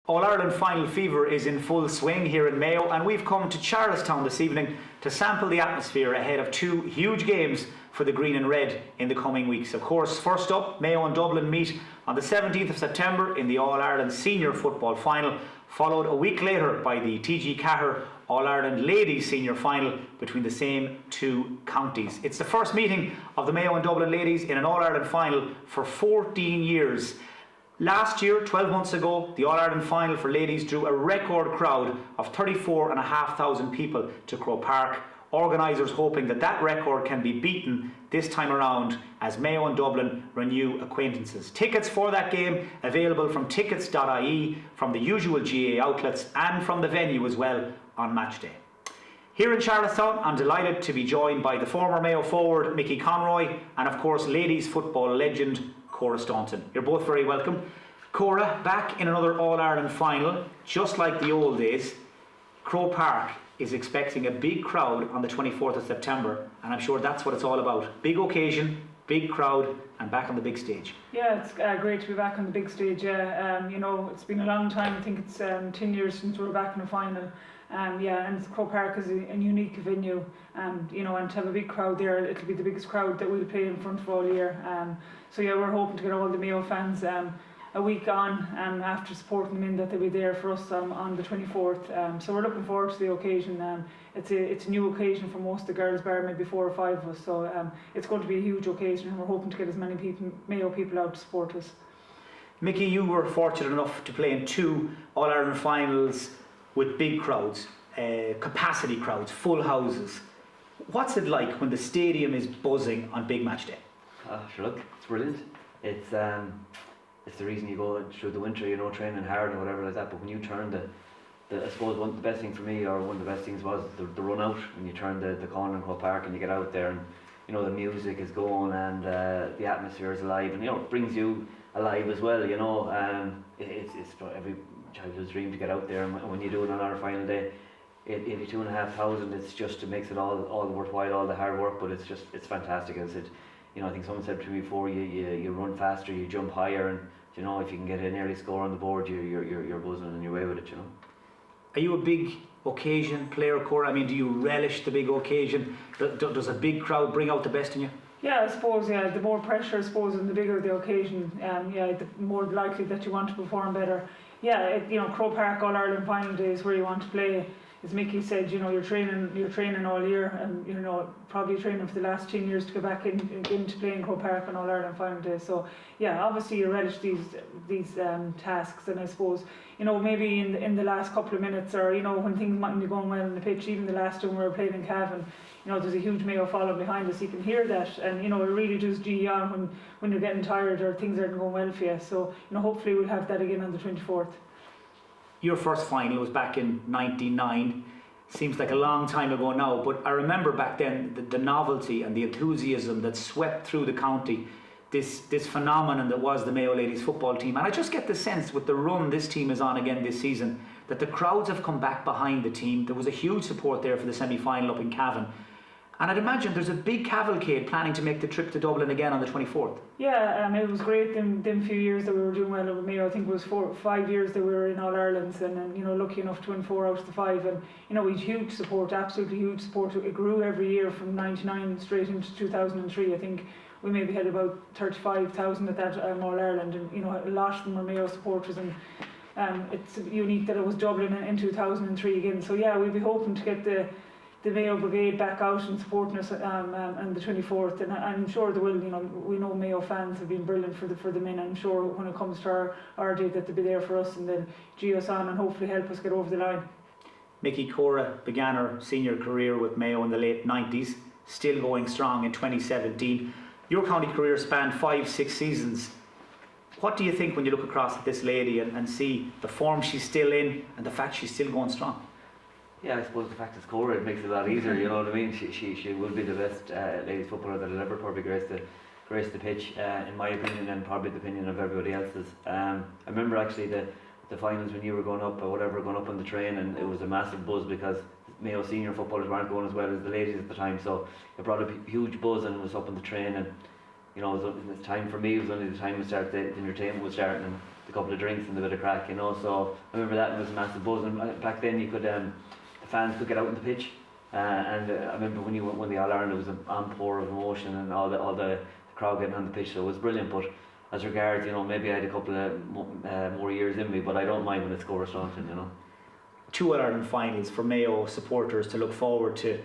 All-Ireland final fever is in full swing here in Mayo, and we've come to Charlestown this evening to sample the atmosphere ahead of two huge games for the green and red in the coming weeks. Of course, first up, Mayo and Dublin meet on the 17th of September in the All-Ireland Senior Football Final, followed a week later by the TG Cahir All-Ireland Ladies Senior Final between the same two counties. It's the first meeting of the Mayo and Dublin ladies in an All-Ireland final for 14 years. Last year, 12 months ago, the All-Ireland final for ladies drew a record crowd of 34,500 people to Croke Park. Organisers hoping that record can be beaten this time around as Mayo and Dublin renew acquaintances. Tickets for that game available from tickets.ie, from the usual GA outlets and from the venue as well on match day. Here in Charlestown, I'm delighted to be joined by the former Mayo forward Mickey Conroy and of course ladies football legend Cora Staunton. You're both very welcome. Cora, back in another All-Ireland final, just like the old days. Croke Park is expecting a big crowd on the 24th of September, and I'm sure that's what it's all about. Big occasion, big crowd, and back on the big stage. Yeah, it's great to be back on the big stage. It's been a long time. I think it's 10 years since we were back in the final. And Croke Park is a unique venue, and to have a big crowd there, it'll be the biggest crowd that we'll play in front of all year. We're hoping to get all the Mayo fans a week on after supporting them in, that they'll be there for us on the 24th. So we're looking forward to the occasion. It's a new occasion for most of the girls, bar maybe 4 or 5 of us. So it's going to be a huge occasion, and we're hoping to get as many Mayo people out to support us. Mickey, you were fortunate enough to play in 2 All-Ireland finals with big crowds, capacity crowds, full houses. What's it like when the stadium is buzzing on big match day? Sure, look, it's brilliant. It's the reason you go through the winter, training hard or whatever like that. But when you turn I suppose the best thing for me, or one of the best things was the run out, when you turn the corner in Croke Park and you get out there and the music is going and the atmosphere is alive, and it brings you alive as well. It's every childhood's dream to get out there, and when you do it on our final day, 82,500, it makes it all worthwhile, all the hard work. But it's fantastic. As it, I think someone said to me before, you run faster, you jump higher, and if you can get an early score on the board, you're buzzing and you're away with it. Are you a big occasion player, Cora? I mean, do you relish the big occasion? Does a big crowd bring out the best in you? Yeah, I suppose, the more pressure, I suppose, and the bigger the occasion, the more likely that you want to perform better. Croke Park All-Ireland final day is where you want to play. As Mickey said, you're training all year, and probably training for the last 10 years to go back into playing Croke Park on All-Ireland final day. So obviously you relish these tasks, and I suppose maybe in the last couple of minutes, or when things mightn't be going well on the pitch, even the last time we were playing in Cavan, there's a huge Mayo follow behind us. You can hear that, and it really does gee you on when you're getting tired or things aren't going well for you. So hopefully we'll have that again on the 24th. Your first final was back in '99. Seems like a long time ago now, but I remember back then the novelty and the enthusiasm that swept through the county, this phenomenon that was the Mayo ladies football team. And I just get the sense with the run this team is on again this season that the crowds have come back behind the team. There was a huge support there for the semi-final up in Cavan. And I'd imagine there's a big cavalcade planning to make the trip to Dublin again on the 24th. Yeah, it was great them few years that we were doing well with Mayo. I think it was 4 or 5 years that we were in All-Irelands, and lucky enough to win 4 out of the 5. And we had huge support, absolutely huge support. It grew every year from '99 straight into 2003. I think we maybe had about 35,000 at that All-Ireland, and a lot of them were Mayo supporters. And it's unique that it was Dublin in 2003 again. So we'll be hoping to get the Mayo Brigade back out and supporting us on the 24th, and I'm sure they will. We know Mayo fans have been brilliant for the men. I'm sure when it comes to our day that they'll be there for us and they'll gee us on and hopefully help us get over the line. Mickey, Cora began her senior career with Mayo in the late 90s, still going strong in 2017. Your county career spanned 5-6 seasons. What do you think when you look across at this lady and see the form she's still in and the fact she's still going strong? Yeah, I suppose the fact it's Cora, it makes it a lot easier. You know what I mean? She will be the best ladies footballer that will ever probably grace the pitch, in my opinion, and probably the opinion of everybody else's. I remember actually the finals when you were going up on the train, and it was a massive buzz because Mayo senior footballers weren't going as well as the ladies at the time. So it brought a huge buzz, and it was up on the train, and you know, it was time for me. It was only the time we started, the entertainment was starting, and a couple of drinks and a bit of crack, you know. So I remember that, and it was a massive buzz. And back then, you could the fans could get out on the pitch, and I remember when you won the All Ireland, it was an encore of emotion, and all the crowd getting on the pitch. So it was brilliant. But as regards, you know, maybe I had a couple of more years in me, but I don't mind when it's Cora Staunton, you know. 2 All-Ireland finals for Mayo supporters to look forward to.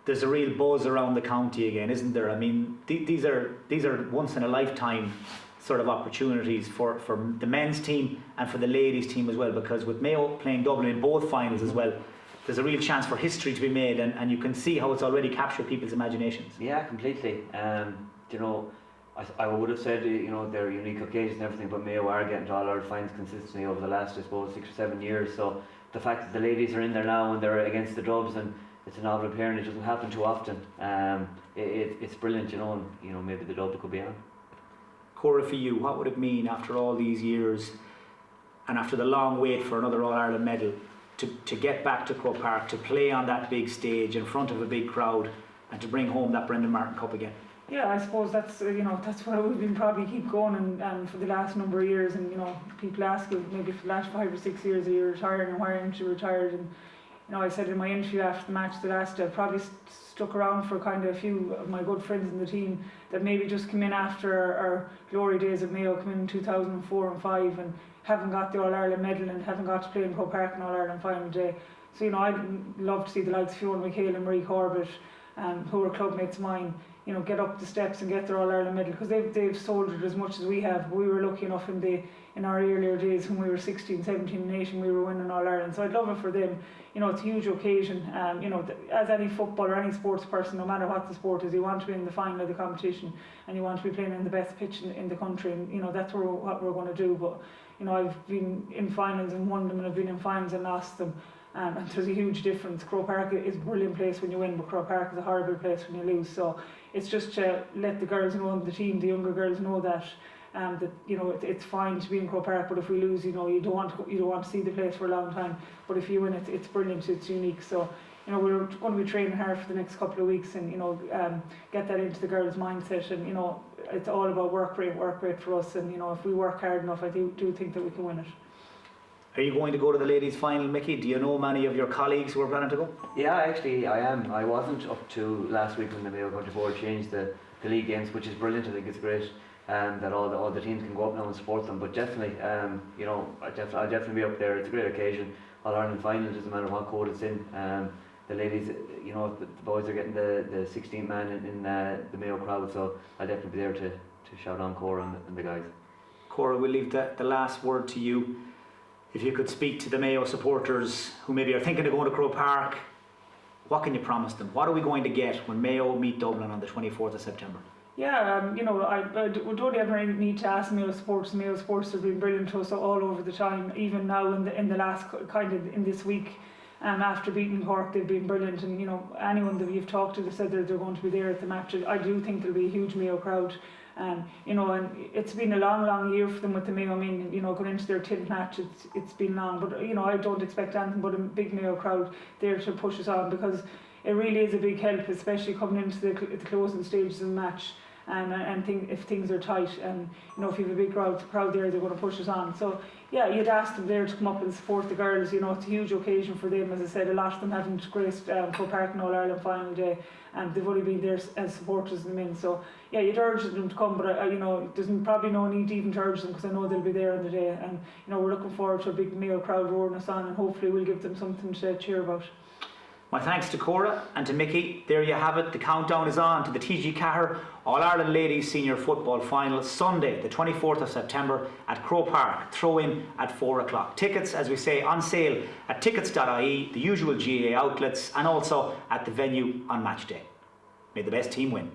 There's a real buzz around the county again, isn't there? I mean, these are once in a lifetime sort of opportunities for the men's team and for the ladies team as well, because with Mayo playing Dublin in both finals as well, there's a real chance for history to be made, and you can see how it's already captured people's imaginations. Yeah, completely. You know, I would have said, you know, they're unique occasions and everything, but Mayo are getting to All-Ireland finals consistently over the last, I suppose, 6 or 7 years. So the fact that the ladies are in there now and they're against the Dubs, and it's a novel appearance, it doesn't happen too often. It's brilliant, you know, and you know, maybe the Dub could be on. Cora, for you, what would it mean after all these years and after the long wait for another All-Ireland medal to get back to Croke Park, to play on that big stage in front of a big crowd and to bring home that Brendan Martin Cup again? Yeah, I suppose that's that's what we've been probably keep going and for the last number of years, and you know, people ask us maybe for the last 5 or 6 years, are you retiring, and why aren't you retired? And you know, I said in my interview after the match that I probably stuck around for kind of a few of my good friends in the team that maybe just came in after our glory days at Mayo, come in 2004 and 5 and haven't got the All-Ireland medal and haven't got to play in Croke Park in All-Ireland final day. So you know, I'd love to see the likes of Fiona McHale and Marie Corbett, who are club mates of mine, you know, get up the steps and get their All-Ireland medal, because they've soldiered as much as we have. We were lucky enough in our earlier days when we were 16, 17 and 18, we were winning All-Ireland. So I'd love it for them. You know, it's a huge occasion. You know, as any footballer, any sports person, no matter what the sport is, you want to be in the final of the competition and you want to be playing in the best pitch in the country, and you know, that's what we're going to do. But you know, I've been in finals and won them, and I've been in finals and lost them. And there's a huge difference. Croke Park is a brilliant place when you win, but Croke Park is a horrible place when you lose. So it's just to let the girls know, and the team, the younger girls know that you know, it's fine to be in Croke Park, but if we lose, you know, you don't want to see the place for a long time. But if you win, it's brilliant, it's unique. So you know, we're going to be training hard for the next couple of weeks, and you know, get that into the girls' mindset. And you know, it's all about work rate for us. And you know, if we work hard enough, I do think that we can win it. Are you going to go to the ladies' final, Mickey? Do you know many of your colleagues who are planning to go? Yeah, actually I am. I wasn't up to last week when the Mayo Country Board changed the league games, which is brilliant. I think it's great that all the teams can go up now and support them. But definitely, you know, I'll definitely be up there. It's a great occasion. All Ireland final, doesn't matter what code it's in. The ladies, you know, the boys are getting the 16 man in the Mayo crowd, so I'll definitely be there to shout on Cora and the guys. Cora, we'll leave the last word to you. If you could speak to the Mayo supporters who maybe are thinking of going to Croke Park, what can you promise them? What are we going to get when Mayo meet Dublin on the 24th of September? Yeah, you know, I don't ever need to ask Mayo Sports. Mayo Sports have been brilliant to us all over the time. Even now in the last kind of in this week, after beating Cork, they've been brilliant. And you know, anyone that you've talked to, they said that they're going to be there at the match. I do think there'll be a huge Mayo crowd. You know, and it's been a long year for them with the Mayo. I mean, you know, going into their 10th match, it's been long. But you know, I don't expect anything but a big Mayo crowd there to push us on, because it really is a big help, especially coming into the closing stages of the match. If things are tight, and you know, if you have a big crowd there, they're going to push us on. So yeah, you'd ask them there to come up and support the girls. You know, it's a huge occasion for them. As I said, a lot of them haven't graced Croke Park in All-Ireland final day, and they've only been there as supporters of the men. So yeah, you'd urge them to come, but you know, there's probably no need to even to urge them, because I know they'll be there on the day. And you know, we're looking forward to a big Mayo crowd roaring us on, and hopefully we'll give them something to cheer about. My thanks to Cora and to Mickey. There you have it. The countdown is on to the TG Cahir All-Ireland Ladies Senior Football Final, Sunday the 24th of September at Croke Park. Throw in at 4 o'clock. Tickets, as we say, on sale at tickets.ie, the usual GAA outlets, and also at the venue on match day. May the best team win.